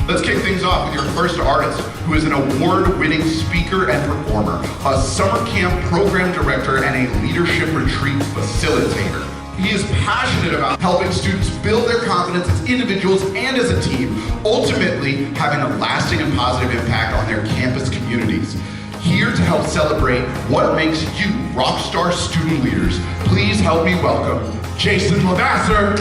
Let's kick things off with your first artist, who is an award-winning speaker and performer, a summer camp program director, and a leadership retreat facilitator. He is passionate about helping students build their confidence as individuals and as a team, ultimately having a lasting and positive impact on their campus communities. Here to help celebrate what makes you rock star student leaders, please help me welcome Jason LeVasseur.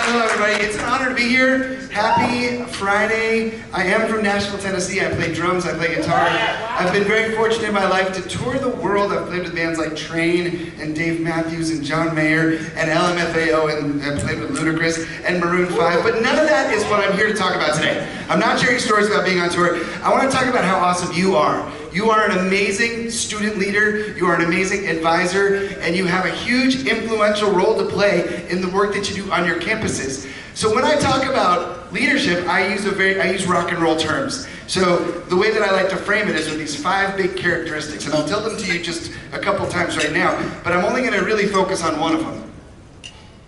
Hello everybody. It's an honor to be here. Happy Friday. I am from Nashville, Tennessee. I play drums, I play guitar. I've been very fortunate in my life to tour the world. I've played with bands like Train and Dave Matthews and John Mayer and LMFAO, and I've played with Ludacris and Maroon 5, but none of that is what I'm here to talk about today. I'm not sharing stories about being on tour. I want to talk about how awesome you are. You are an amazing student leader, you are an amazing advisor, and you have a huge influential role to play in the work that you do on your campuses. So when I talk about leadership, I use rock and roll terms. So the way that I like to frame it is with these 5 big characteristics, and I'll tell them to you just a couple times right now, but I'm only going to really focus on one of them.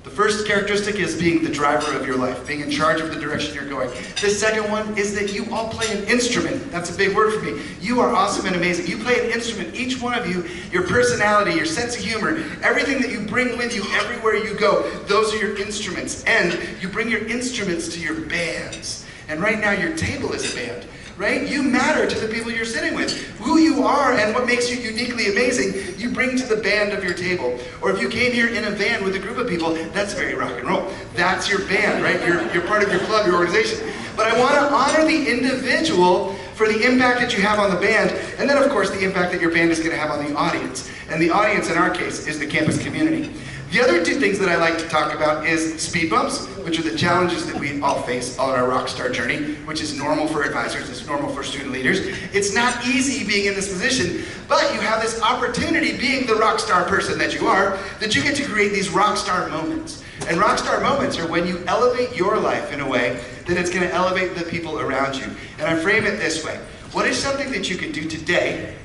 The first characteristic is being the driver of your life, being in charge of the direction you're going. The second one is that you all play an instrument. That's a big word for me. You are awesome and amazing. You play an instrument, each one of you, your personality, your sense of humor, everything that you bring with you everywhere you go, those are your instruments. And you bring your instruments to your bands. And right now your table is a band. Right? You matter to the people you're sitting with. Who you are and what makes you uniquely amazing, you bring to the band of your table. Or if you came here in a van with a group of people, that's very rock and roll. That's your band, right? You're part of your club, your organization. But I want to honor the individual for the impact that you have on the band, and then of course the impact that your band is going to have on the audience. And the audience in our case is the campus community. The other 2 things that I like to talk about is speed bumps, which are the challenges that we all face on our rock star journey, which is normal for advisors, it's normal for student leaders. It's not easy being in this position, but you have this opportunity, being the rock star person that you are, that you get to create these rock star moments. And rock star moments are when you elevate your life in a way that it's going to elevate the people around you. And I frame it this way. What is something that you can do today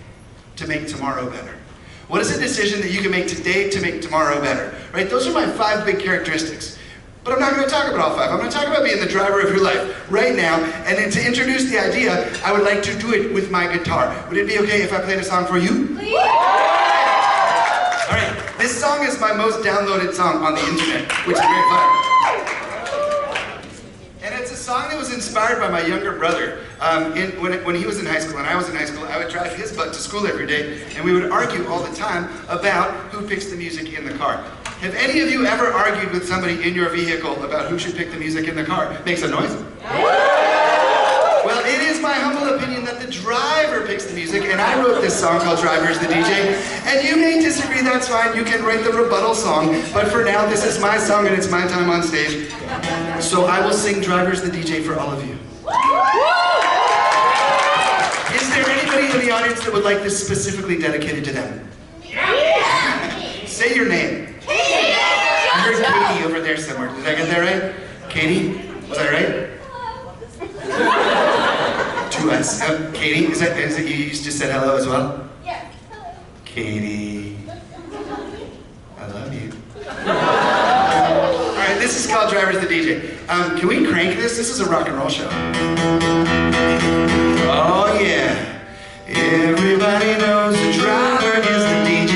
to make tomorrow better? What is a decision that you can make today to make tomorrow better? Right? Those are my 5 big characteristics. But I'm not going to talk about all 5. I'm going to talk about being the driver of your life right now. And then to introduce the idea, I would like to do it with my guitar. Would it be okay if I played a song for you? Please. All right. This song is my most downloaded song on the internet, which is very fun. And it's a song that was inspired by my younger brother. When he was in high school and I was in high school, I would drive his butt to school every day, and we would argue all the time about who picks the music in the car. Have any of you ever argued with somebody in your vehicle about who should pick the music in the car? Make some noise. Well, it is my humble opinion that the driver picks the music, and I wrote this song called Driver's the DJ, and you may disagree, that's fine, you can write the rebuttal song, but for now this is my song and it's my time on stage. So I will sing Driver's the DJ for all of you. Is there anybody in the audience that would like this specifically dedicated to them? Say your name. I heard Katie over there somewhere. Did I get that right? Katie? Was I right? To us. Katie, is it you just said hello as well? Yes, hello. Katie. I love you. Alright, this is called Driver's the DJ. Can we crank this? This is a rock and roll show. Oh yeah. Everybody knows the driver is the DJ.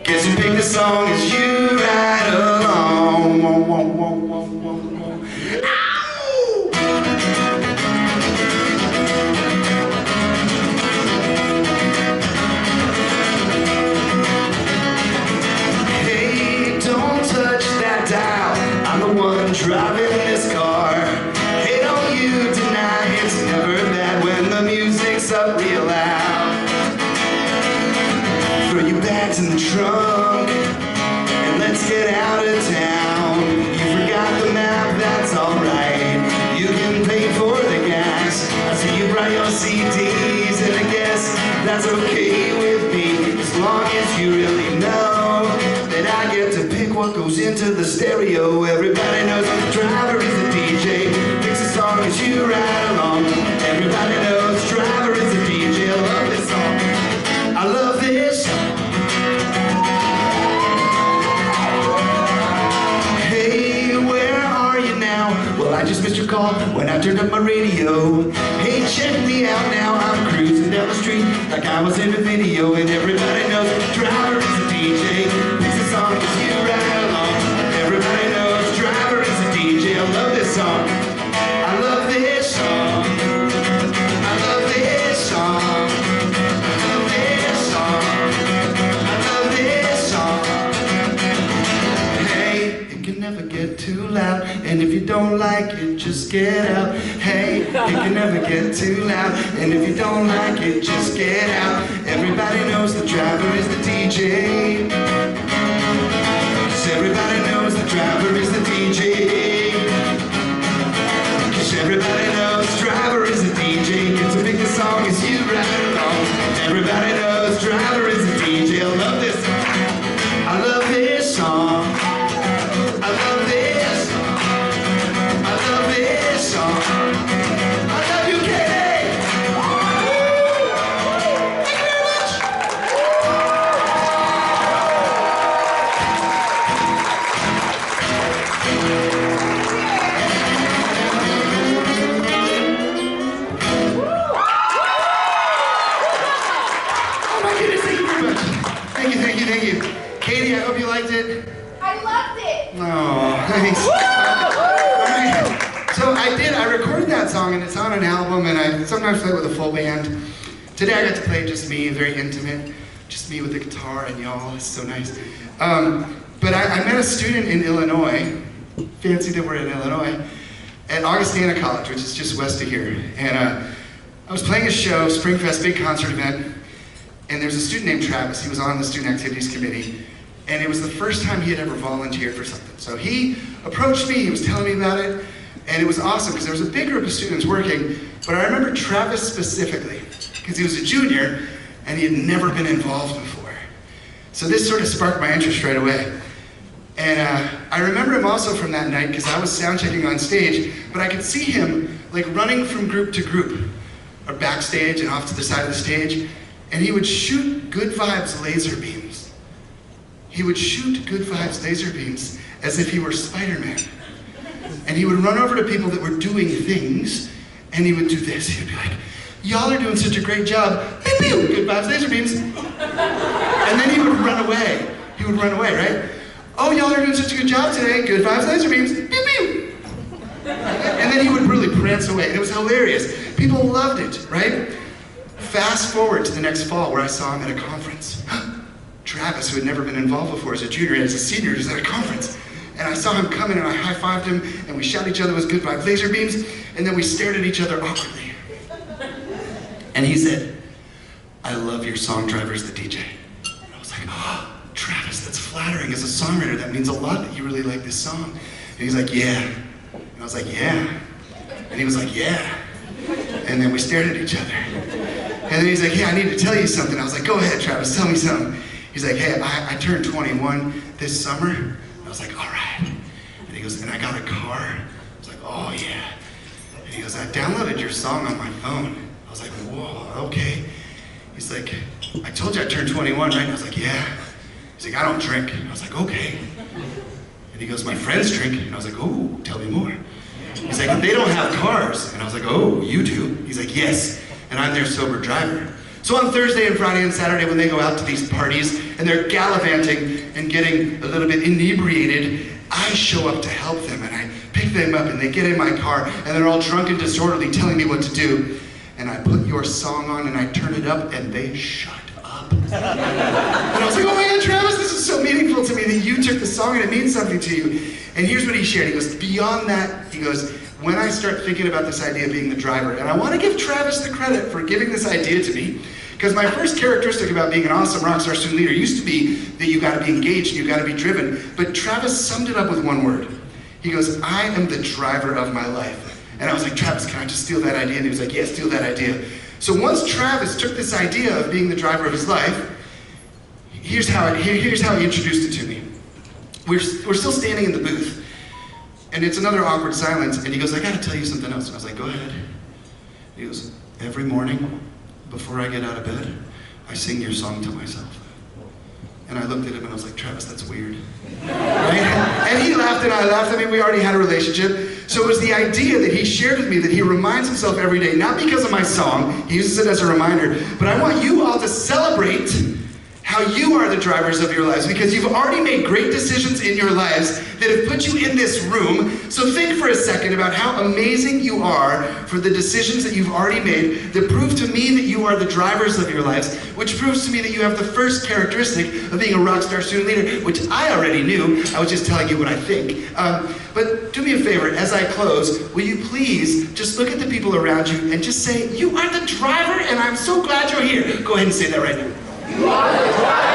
Guess who picked the song as you ride along. Whoa, whoa, whoa, whoa, whoa, whoa. Ow! Hey, don't touch that dial. I'm the one driving this car. Hey, don't you deny it's never bad when the music's up real loud. Throw your bags in the trunk and let's get out of town. You forgot the map, that's alright. You can pay for the gas. I see you brought your CDs, and I guess that's okay with me, as long as you really know that I get to pick what goes into the stereo. Everybody knows the driver is the DJ. Picks a song as you ride along. Everybody knows the driver is the DJ. I love this song. I love this. call when I turned up my radio. Hey, check me out now, I'm cruising down the street like I was in a video, and everybody knows driver is a DJ. Picks a song as you ride along. Everybody knows driver is a DJ. I love this song. I love this song. I love this song. I love this song. I love this song. Hey, it can never get too loud, and if you don't like it, just get out. Hey, it can never get too loud, and if you don't like it, just get out. Everybody knows the driver is the DJ. 'Cause everybody knows the driver is the DJ. 'Cause everybody knows driver is the DJ. Get to pick the song as you ride along. Everybody knows driver is the DJ. I love this. I love this song. I love this song. I love this song. I love you, Katie. Thank you very much. Oh my goodness, thank you very much. Thank you, thank you, thank you. Katie, I hope you liked it. I loved it. Oh, thanks. All right. So I recorded that song, and it's on an album, and I sometimes play it with a full band. Today I got to play just me, very intimate, just me with the guitar and y'all. It's so nice. But I met a student in Illinois, fancy that we're in Illinois, at Augustana College, which is just west of here. And I was playing a show, Springfest, big concert event, and there's a student named Travis. He was on the Student Activities Committee. And it was the first time he had ever volunteered for something. So he approached me, he was telling me about it, and it was awesome because there was a big group of students working, but I remember Travis specifically, because he was a junior and he had never been involved before. So this sort of sparked my interest right away. And I remember him also from that night because I was sound checking on stage, but I could see him like running from group to group, or backstage and off to the side of the stage, and he would shoot Good Vibes laser beams. He would shoot Good Vibes laser beams as if he were Spider-Man. And he would run over to people that were doing things, and he would do this. He would be like, y'all are doing such a great job. Pew, pew, Good Vibes laser beams. And then he would run away. He would run away, right? Oh, y'all are doing such a good job today. Good Vibes laser beams. Pew, pew. And then he would really prance away, and it was hilarious. People loved it, right? Fast forward to the next fall where I saw him at a conference. Travis, who had never been involved before as a junior and as a senior, was at a conference. And I saw him come in and I high-fived him and we shot each other with Good Vibe laser beams, and then we stared at each other awkwardly. And he said, I love your song, Driver's the DJ. And I was like, oh, Travis, that's flattering. As a songwriter, that means a lot that you really like this song. And he's like, yeah. And I was like, yeah. And he was like, yeah. And then we stared at each other. And then he's like, yeah, I need to tell you something. I was like, go ahead, Travis, tell me something. He's like, hey, I turned 21 this summer. And I was like, all right. And he goes, and I got a car. I was like, oh yeah. And he goes, I downloaded your song on my phone. I was like, whoa, okay. He's like, I told you I turned 21, right? And I was like, yeah. He's like, I don't drink. And I was like, okay. And he goes, my friends drink. And I was like, oh, tell me more. He's like, they don't have cars. And I was like, oh, you do? He's like, yes. And I'm their sober driver. So on Thursday and Friday and Saturday when they go out to these parties and they're gallivanting and getting a little bit inebriated, I show up to help them and I pick them up and they get in my car and they're all drunk and disorderly telling me what to do. And I put your song on and I turn it up and they shut up. And I was like, oh my God, Travis, this is so meaningful to me that you took the song and it means something to you. And here's what he shared. He goes, beyond that, he goes, when I start thinking about this idea of being the driver, and I want to give Travis the credit for giving this idea to me, because my first characteristic about being an awesome rock star student leader used to be that you got to be engaged and you got to be driven, but Travis summed it up with one word. He goes, I am the driver of my life. And I was like, Travis, can I just steal that idea? And he was like, yeah, steal that idea. So once Travis took this idea of being the driver of his life, here's how he introduced it to me. We're still standing in the booth. And it's another awkward silence, and he goes, I gotta tell you something else. And I was like, go ahead. He goes, every morning, before I get out of bed, I sing your song to myself. And I looked at him and I was like, Travis, that's weird. Right? And he laughed and I laughed. I mean, we already had a relationship. So it was the idea that he shared with me that he reminds himself every day, not because of my song, he uses it as a reminder, but I want you all to celebrate how you are the drivers of your lives, because you've already made great decisions in your lives that have put you in this room. So think for a second about how amazing you are for the decisions that you've already made that prove to me that you are the drivers of your lives, which proves to me that you have the first characteristic of being a rock star student leader, which I already knew. I was just telling you what I think. But do me a favor, as I close, will you please just look at the people around you and just say, you are the driver and I'm so glad you're here. Go ahead and say that right now. You are the driver.